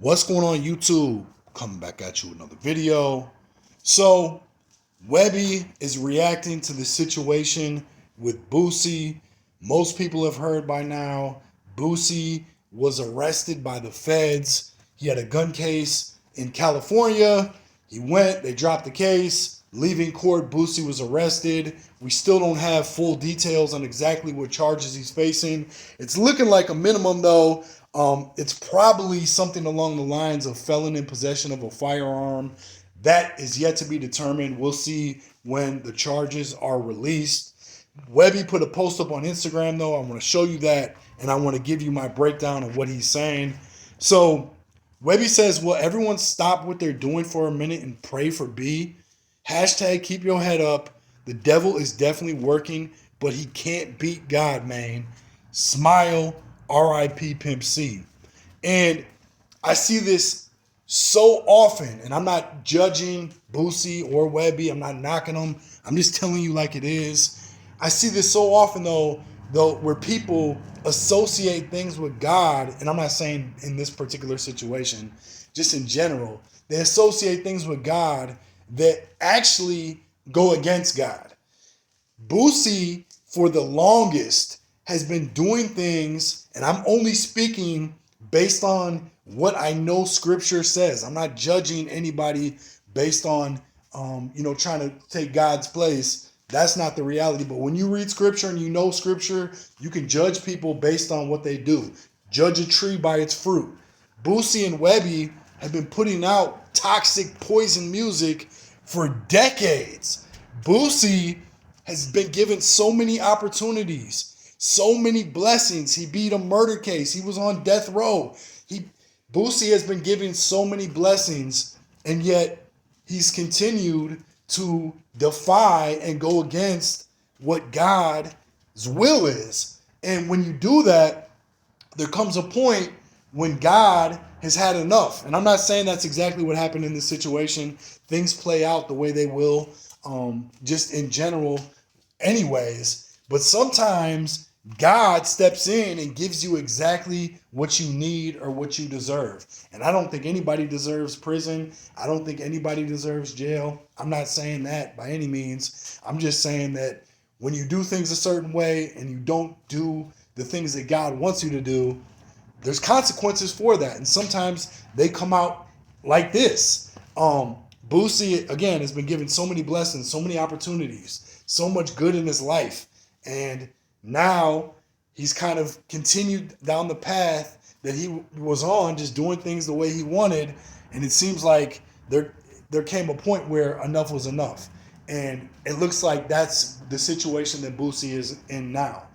What's going on, YouTube? Coming back at you with another video. So, WEBBIE is reacting to the situation with BOOSIE. Most people have heard by now, BOOSIE was arrested by the feds. He had a gun case in California. He went, they dropped the case. Leaving court, BOOSIE was arrested. We still don't have full details on exactly what charges he's facing. It's looking like a minimum, though. It's probably something along the lines of felon in possession of a firearm. That is yet to be determined. We'll see when the charges are released. WEBBIE put a post up on Instagram, though. I want to show you that, and I want to give you my breakdown of what he's saying. So, WEBBIE says, will everyone stop what they're doing for a minute and pray for B? Hashtag keep your head up. The devil is definitely working, but he can't beat God, man. Smile, R.I.P. Pimp C. And I see this so often, and I'm not judging BOOSIE or WEBBIE. I'm not knocking them. I'm just telling you like it is. I see this so often, though, where people associate things with God, and I'm not saying in this particular situation, just in general, they associate things with God that actually go against God. BOOSIE, for the longest, has been doing things, and I'm only speaking based on what I know Scripture says. I'm not judging anybody based on, trying to take God's place. That's not the reality. But when you read Scripture and you know Scripture, you can judge people based on what they do. Judge a tree by its fruit. BOOSIE and WEBBIE have been putting out toxic poison music for decades. BOOSIE has been given so many opportunities, so many blessings. He beat a murder case. He was on death row. BOOSIE has been given so many blessings, and yet he's continued to defy and go against what God's will is. And when you do that, there comes a point when God has had enough. And I'm not saying that's exactly what happened in this situation. Things play out the way they will, just in general anyways. But sometimes God steps in and gives you exactly what you need or what you deserve. And I don't think anybody deserves prison. I don't think anybody deserves jail. I'm not saying that by any means. I'm just saying that when you do things a certain way and you don't do the things that God wants you to do, there's consequences for that. And sometimes they come out like this. BOOSIE, again, has been given so many blessings, so many opportunities, so much good in his life. And now he's kind of continued down the path that he was on, just doing things the way he wanted. And it seems like there came a point where enough was enough. And it looks like that's the situation that BOOSIE is in now.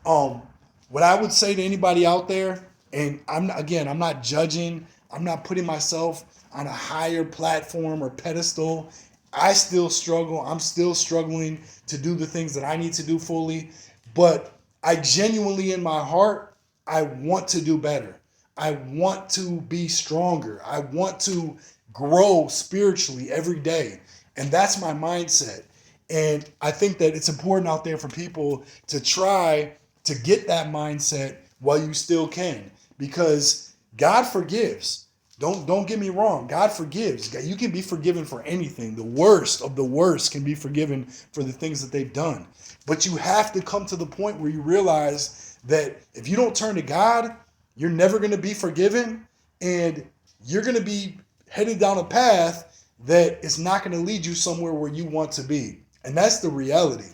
What I would say to anybody out there, and I'm not judging, I'm not putting myself on a higher platform or pedestal. I still struggle. I'm still struggling to do the things that I need to do fully. But I genuinely, in my heart, I want to do better. I want to be stronger. I want to grow spiritually every day. And that's my mindset. And I think that it's important out there for people to try to get that mindset while you still can. Because God forgives. Don't get me wrong. God forgives. You can be forgiven for anything. The worst of the worst can be forgiven for the things that they've done. But you have to come to the point where you realize that if you don't turn to God, you're never going to be forgiven, and you're going to be headed down a path that is not going to lead you somewhere where you want to be. And that's the reality.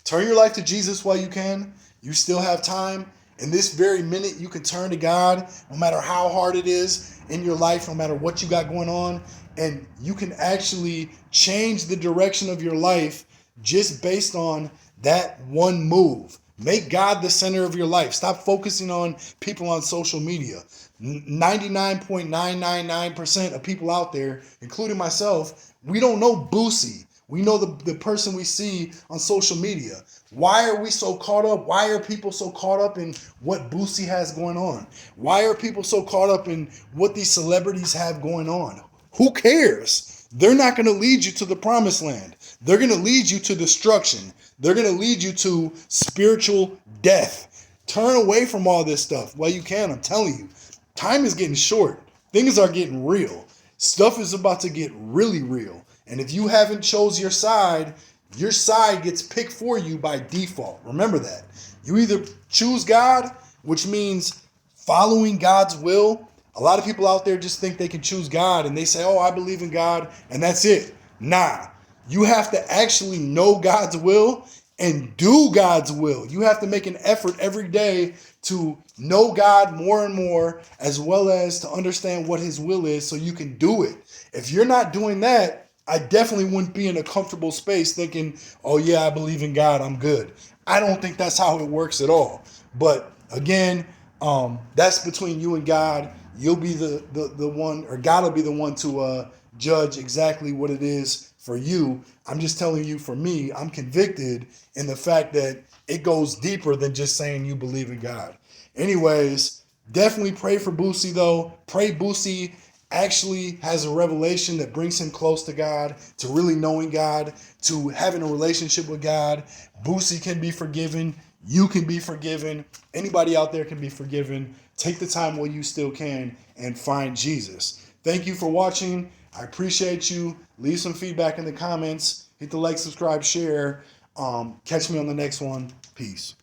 Turn your life to Jesus while you can. You still have time. In this very minute, you can turn to God, no matter how hard it is in your life, no matter what you got going on, and you can actually change the direction of your life just based on that one move. Make God the center of your life. Stop focusing on people on social media. 99.999% of people out there, including myself, we don't know BOOSIE. We know the person we see on social media. Why are we so caught up? Why are people so caught up in what BOOSIE has going on? Why are people so caught up in what these celebrities have going on? Who cares? They're not going to lead you to the promised land. They're going to lead you to destruction. They're going to lead you to spiritual death. Turn away from all this stuff while you can. I'm telling you, time is getting short. things are getting real. Stuff is about to get really real. And if you haven't chose your side gets picked for you by default. Remember that. You either choose God, which means following God's will. A lot of people out there just think they can choose God and they say, oh, I believe in God, and that's it. Nah, you have to actually know God's will and do God's will. You have to make an effort every day to know God more and more, as well as to understand what his will is so you can do it. If you're not doing that, I definitely wouldn't be in a comfortable space thinking, oh yeah, I believe in God, I'm good. I don't think that's how it works at all. But again, that's between you and God. You'll be the one, or God will be the one to judge exactly what it is for you. I'm just telling you, for me, I'm convicted in the fact that it goes deeper than just saying you believe in God. Anyways, definitely pray for Boosie though. Pray Boosie actually has a revelation that brings him close to God, to really knowing God, to having a relationship with God. Boosie can be forgiven. You can be forgiven. Anybody out there can be forgiven. Take the time while you still can and find Jesus. Thank you for watching. I appreciate you. Leave some feedback in the comments. Hit the like, subscribe, share. Catch me on the next one. Peace.